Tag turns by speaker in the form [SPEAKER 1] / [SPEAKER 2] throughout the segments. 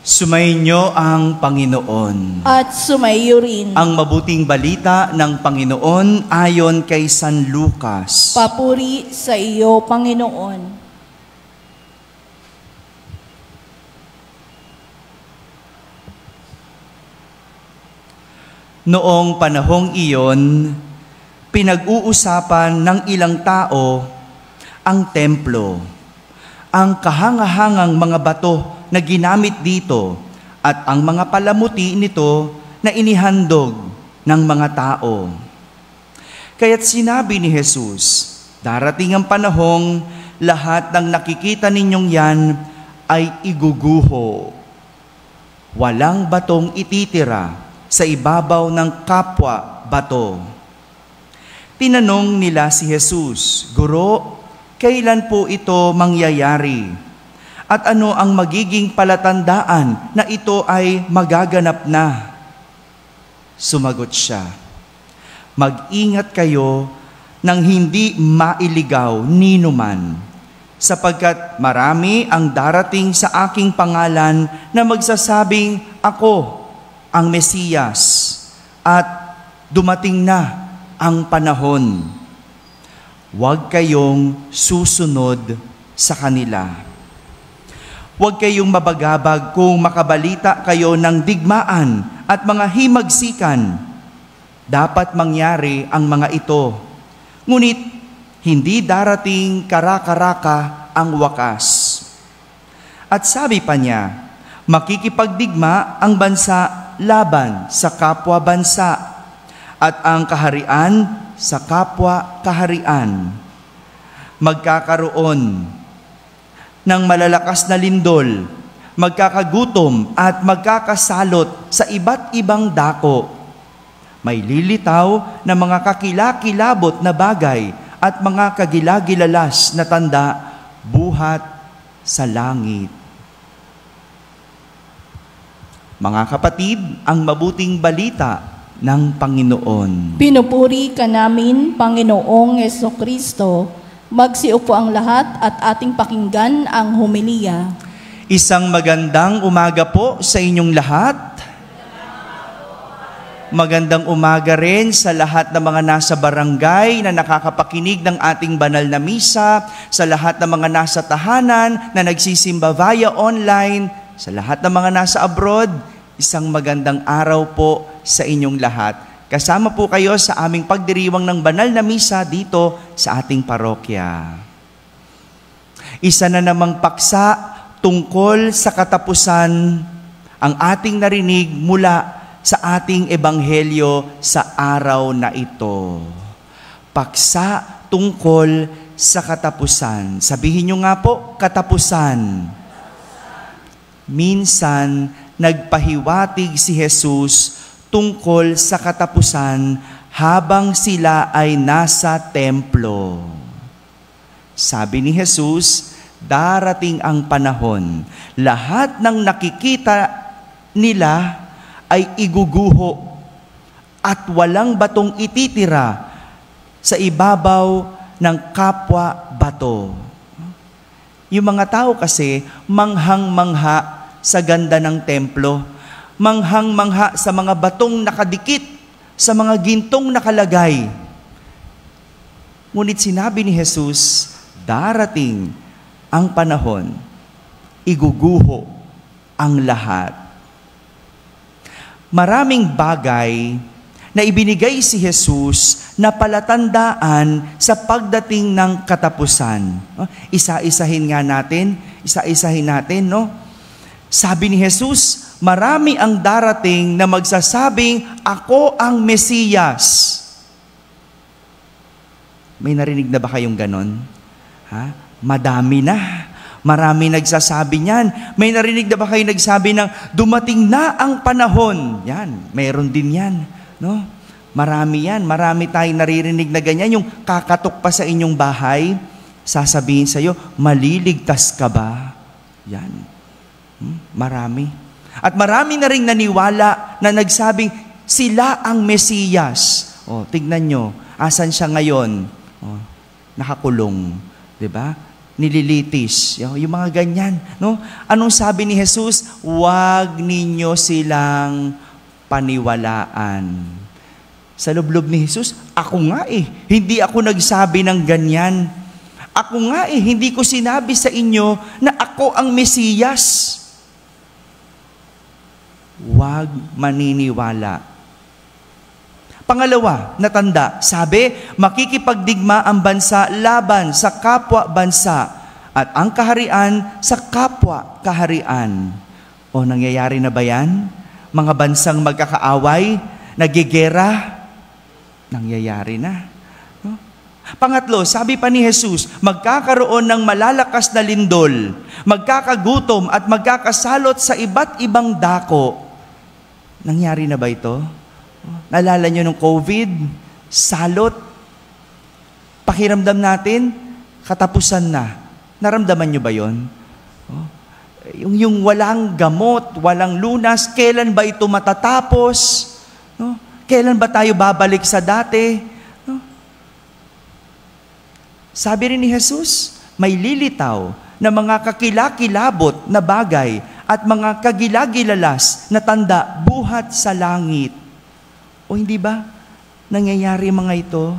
[SPEAKER 1] Sumainyo ang Panginoon.
[SPEAKER 2] At sumaiyo rin.
[SPEAKER 1] Ang mabuting balita ng Panginoon ayon kay San Lucas.
[SPEAKER 2] Papuri sa iyo, Panginoon.
[SPEAKER 1] Noong panahong iyon, pinag-uusapan ng ilang tao ang templo, ang kahangahangang mga bato na ginamit dito at ang mga palamuti nito na inihandog ng mga tao. Kaya't sinabi ni Jesus, darating ang panahong lahat ng nakikita ninyong yan ay iguguho. Walang batong ititira sa ibabaw ng kapwa bato. Tinanong nila si Jesus, Guro, kailan po ito mangyayari? At ano ang magiging palatandaan na ito ay magaganap na? Sumagot siya, mag-ingat kayo nang hindi mailigaw ninuman, sapagkat marami ang darating sa aking pangalan na magsasabing, Ako ang Mesiyas, at dumating na ang panahon. Huwag kayong susunod sa kanila. Huwag kayong mabagabag kung makabalita kayo ng digmaan at mga himagsikan. Dapat mangyari ang mga ito. Ngunit hindi darating kara-karaka ang wakas. At sabi pa niya, makikipagdigma ang bansa laban sa kapwa bansa at ang kaharian sa kapwa kaharian. Magkakaroon ng malalakas na lindol, magkakagutom at magkakasalot sa iba't ibang dako. May lilitaw na mga kakilakilabot na bagay at mga kagilagilalas na tanda buhat sa langit. Mga kapatid, ang mabuting balita ng Panginoon.
[SPEAKER 2] Pinupuri ka namin, Panginoong Jesucristo. Magsiupo ang lahat at ating pakinggan ang homilya.
[SPEAKER 1] Isang magandang umaga po sa inyong lahat. Magandang umaga rin sa lahat ng mga nasa barangay na nakakapakinig ng ating banal na misa, sa lahat ng mga nasa tahanan na nagsisimba via online, sa lahat ng mga nasa abroad. Isang magandang araw po sa inyong lahat. Kasama po kayo sa aming pagdiriwang ng banal na misa dito sa ating parokya. Isa na namang paksa tungkol sa katapusan ang ating narinig mula sa ating ebanghelyo sa araw na ito. Paksa tungkol sa katapusan. Sabihin nyo nga po, katapusan. Minsan, nagpahiwatig si Jesus tungkol sa katapusan habang sila ay nasa templo. Sabi ni Jesus, darating ang panahon, lahat ng nakikita nila ay iguguho at walang batong ititira sa ibabaw ng kapwa bato. Yung mga tao kasi manghang-mangha sa ganda ng templo, manghang-mangha sa mga batong nakadikit, sa mga gintong nakalagay. Ngunit sinabi ni Jesus, darating ang panahon, iguguho ang lahat. Maraming bagay na ibinigay si Jesus na palatandaan sa pagdating ng katapusan. Isa-isahin natin, no? Sabi ni Jesus, marami ang darating na magsasabing, Ako ang Mesiyas. May narinig na ba kayong ganon? Madami na. Marami nagsasabi niyan. May narinig na ba kayo nagsabi ng, dumating na ang panahon? Yan, mayroon din yan. No? Marami yan. Marami tayong naririnig na ganyan. Yung kakatok pa sa inyong bahay, sasabihin sa'yo, maliligtas ka ba? Yan. Marami. At marami na rin naniwala na nagsabing sila ang Mesiyas. Tignan nyo, asan siya ngayon? Nakakulong. Diba? nililitis. Yung mga ganyan. No? Anong sabi ni Jesus? Huwag ninyo silang paniwalaan. Sa lublob ni Jesus, ako nga hindi ako nagsabi ng ganyan. Ako nga hindi ko sinabi sa inyo na ako ang Mesiyas. Huwag maniniwala. Pangalawa, natanda, sabi, makikipagdigma ang bansa laban sa kapwa bansa at ang kaharian sa kapwa kaharian. O nangyayari na ba yan? Mga bansang magkakaaway, nagigera, nangyayari na. No? Pangatlo, sabi pa ni Jesus, magkakaroon ng malalakas na lindol, magkakagutom at magkakasalot sa iba't ibang dako. Nangyari na ba ito? Naalala nyo nung COVID, salot, pakiramdam natin, katapusan na. Naramdaman nyo ba yun? Yung walang gamot, walang lunas, kailan ba ito matatapos? No? Kailan ba tayo babalik sa dati? No? Sabi rin ni Jesus, may lilitaw na mga kakilakilabot na bagay at mga kagilagilalas na tanda buhat sa langit. O hindi ba nangyayari mga ito?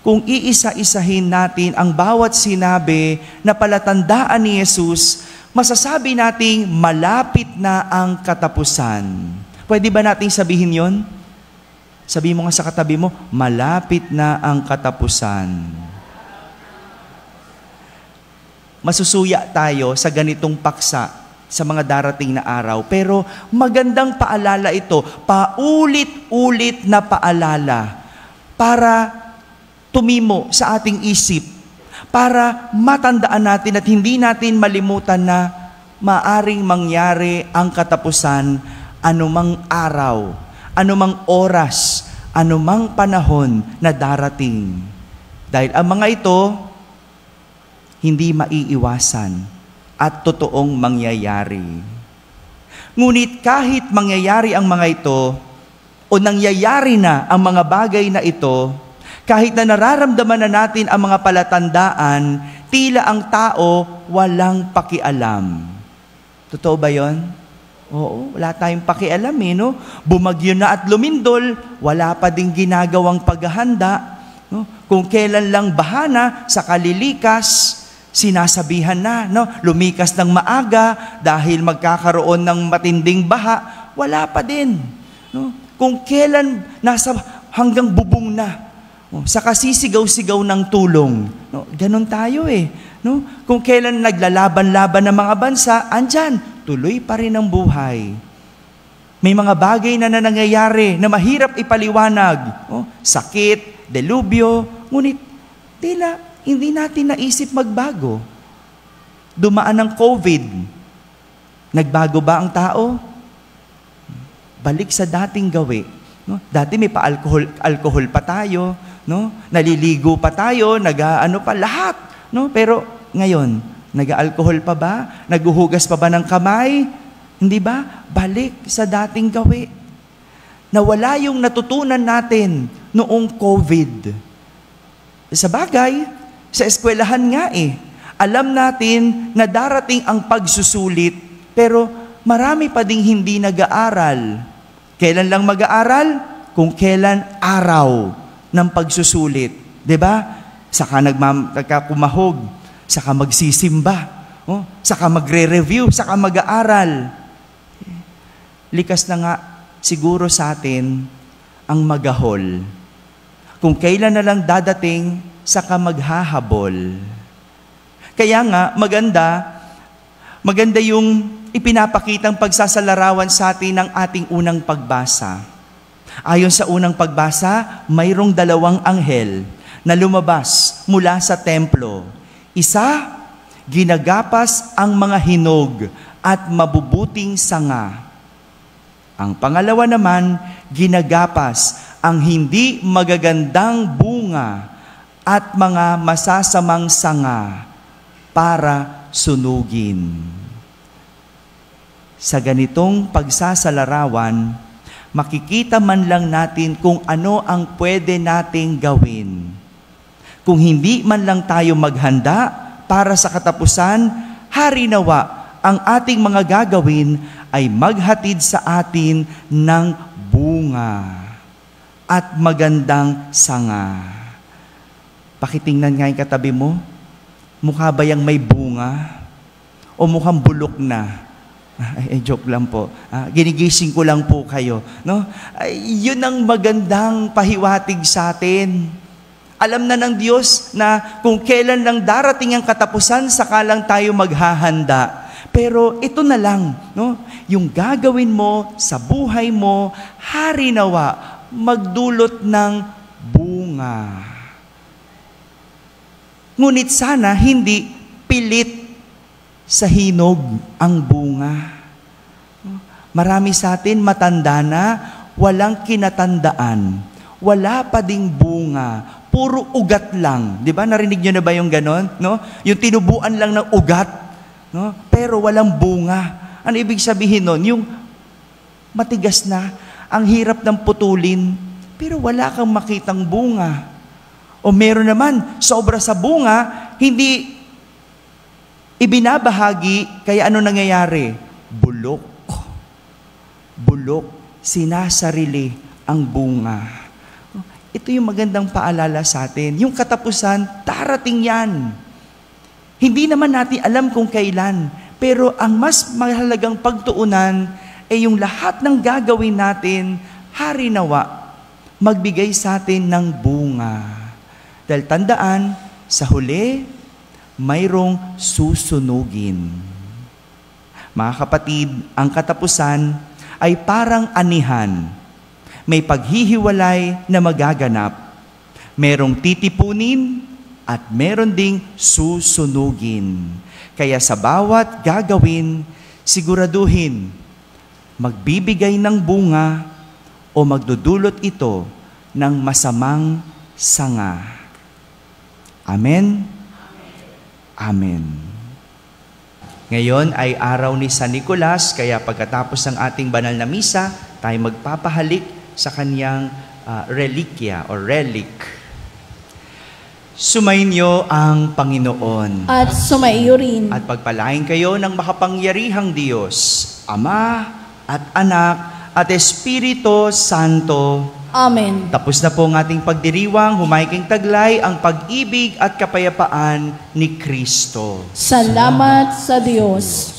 [SPEAKER 1] Kung iisa-isahin natin ang bawat sinabi na palatandaan ni Jesus, masasabi nating malapit na ang katapusan. Pwede ba nating sabihin yon? Sabi mo nga sa katabi mo, malapit na ang katapusan. Masusuya tayo sa ganitong paksa sa mga darating na araw. Pero magandang paalala ito, paulit-ulit na paalala para tumimo sa ating isip, para matandaan natin at hindi natin malimutan na maaring mangyari ang katapusan anumang araw, anumang oras, anumang panahon na darating. Dahil ang mga ito, hindi maiiwasan at totoong mangyayari. Ngunit kahit mangyayari ang mga ito, o nangyayari na ang mga bagay na ito, kahit na nararamdaman na natin ang mga palatandaan, tila ang tao walang pakialam. Totoo ba yon? Oo, wala tayong pakialam no? Bumagyo na at lumindol, wala pa ding ginagawang paghahanda. No? Kung kailan lang bahana sa kalilikas, sinasabihan na, no? Lumikas ng maaga dahil magkakaroon ng matinding baha, wala pa din. No? Kung kailan nasa hanggang bubong na, sa kasisigaw-sigaw ng tulong. No? Ganon tayo No? Kung kailan naglalaban-laban ng mga bansa, andyan, tuloy pa rin ang buhay. May mga bagay na nangyayari na mahirap ipaliwanag. Sakit, delubyo, ngunit tila hindi natin naisip magbago. Dumaan ang COVID. Nagbago ba ang tao? Balik sa dating gawi. No? Dati may pa-alcohol pa tayo. No? Naliligo pa tayo. Pa lahat. No? Pero ngayon, nag-alcohol pa ba? Naguhugas pa ba ng kamay? Hindi ba? Balik sa dating gawi. Nawala yung natutunan natin noong COVID. Sa bagay, sa eskwelahan nga alam natin na darating ang pagsusulit, pero marami pa ding hindi nag-aaral. Kailan lang mag-aaral? Kung kailan araw ng pagsusulit. 'Di ba? Saka nagkakumahog, saka magsisimba, saka magre-review, saka mag-aaral. Likas na nga siguro sa atin ang magahol. Kung kailan na lang dadating, saka maghahabol. Kaya nga, maganda yung ipinapakitang pagsasalarawan sa atin ng ating unang pagbasa. Ayon sa unang pagbasa, mayroong 2 anghel na lumabas mula sa templo. Isa, ginagapas ang mga hinog at mabubuting sanga. Ang pangalawa naman, ginagapas ang hindi magagandang bunga at mga masasamang sanga para sunugin. Sa ganitong pagsasalarawan, makikita man lang natin kung ano ang pwede nating gawin. Kung hindi man lang tayo maghanda para sa katapusan, harinawa ang ating mga gagawin ay maghatid sa atin ng bunga at magandang sanga. Pakitingnan nga yung katabi mo, mukha ba yung may bunga? O mukhang bulok na? Joke lang po. Ginigising ko lang po kayo. No? Yun ang magandang pahiwatig sa atin. Alam na ng Diyos na kung kailan lang darating ang katapusan, saka lang tayo maghahanda. Pero ito na lang, no? Yung gagawin mo sa buhay mo, harinawa, magdulot ng bunga. Ngunit sana hindi pilit sa hinog ang bunga. Marami sa atin matanda na, walang kinatandaan, wala pa ding bunga, puro ugat lang. Di ba? Narinig nyo na ba yung ganon? No? Yung tinubuan lang ng ugat, no? Pero walang bunga. Ano ibig sabihin nun? Yung matigas na, ang hirap ng putulin, pero wala kang makitang bunga. O meron naman, sobra sa bunga, hindi ibinabahagi, kaya ano nangyayari? Bulok. Bulok. Sinasarili ang bunga. Ito yung magandang paalala sa atin. Yung katapusan, darating yan. Hindi naman natin alam kung kailan, pero ang mas mahalagang pagtuunan ay yung lahat ng gagawin natin, harinawa, magbigay sa atin ng bunga. Dahil tandaan, sa huli, mayroong susunugin. Mga kapatid, ang katapusan ay parang anihan. May paghihiwalay na magaganap. Merong titipunin at meron ding susunugin. Kaya sa bawat gagawin, siguraduhin, magbibigay ng bunga o magdudulot ito ng masamang sanga. Amen? Amen. Ngayon ay araw ni San Nicolas, kaya pagkatapos ng ating banal na misa, tayo magpapahalik sa kanyang relikya o relic. Sumainyo ang Panginoon.
[SPEAKER 2] At sumaiyo rin.
[SPEAKER 1] At pagpalain kayo ng makapangyarihang Diyos, Ama at Anak at Espiritu Santo.
[SPEAKER 2] Amen.
[SPEAKER 1] Tapos na po ang ating pagdiriwang, humaiking taglay ang pag-ibig at kapayapaan ni Kristo.
[SPEAKER 2] Salamat sa Diyos.